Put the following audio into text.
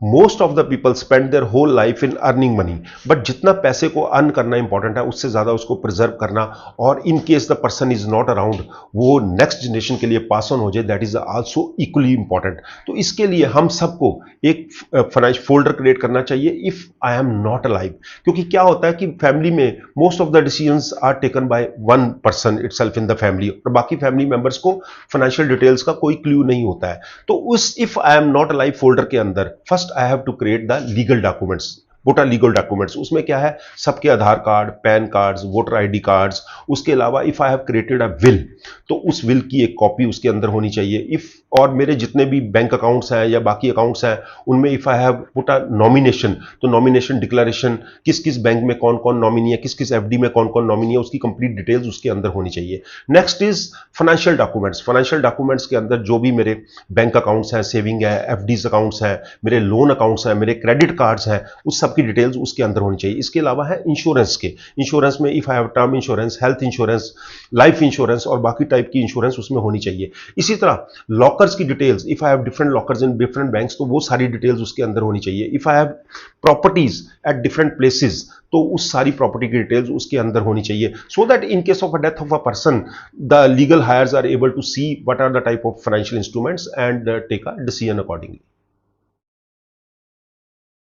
Most of the people spend their whole life in earning money, but जितना पैसे को earn करना important है उससे ज्यादा उसको प्रिजर्व करना, और in case the person is not around वो नेक्स्ट जनरेशन के लिए पास ऑन हो जाए, that is also equally important. तो इसके लिए हम सबको एक फाइनेंशियल फोल्डर क्रिएट करना चाहिए if I am not alive, क्योंकि क्या होता है कि फैमिली में most of the decisions are taken by one person itself in the family, और बाकी फैमिली मेंबर्स को फाइनेंशियल डिटेल्स का कोई क्लू नहीं होता है। तो उस if I am not alive folder के अंदर first I have to create the legal documents, voter legal documents. उसमें क्या है, सबके Aadhaar card, pan cards, voter ID cards, उसके अलावा if I have created a will तो उस विल की एक कॉपी उसके अंदर होनी चाहिए। इफ और मेरे जितने भी बैंक अकाउंट्स हैं या बाकी अकाउंट्स हैं उनमें if I have put a nomination, तो नॉमिनेशन डिक्लेरेशन, किस किस बैंक में कौन कौन नॉमिनी है, किस किस एफडी में कौन कौन नॉमिनी है, उसकी कंप्लीट डिटेल्स उसके अंदर होनी चाहिए। Next is financial documents. Financial documents के अंदर जो भी मेरे बैंक अकाउंट्स हैं, सेविंग है, एफडीज अकाउंट्स हैं, मेरे लोन अकाउंट्स हैं, मेरे क्रेडिट कार्ड्स हैं, उस सब की डिटेल्स उसके अंदर होनी चाहिए। इसके अलावा है इंश्योरेंस के, इंश्योरेंस में if I have term insurance, health insurance, life insurance और बाकी टाइप की इंश्योरेंस उसमें होनी चाहिए। इसी तरह लॉकर्स की details, if I have different lockers in different banks तो वो सारी डिटेल्स उसके अंदर होनी चाहिए। If I have properties at different places तो उस सारी प्रॉपर्टी की डिटेल्स उसके अंदर होनी चाहिए, so that in case of a death of a person the legal heirs are able to see what are the type of financial instruments and take a decision accordingly.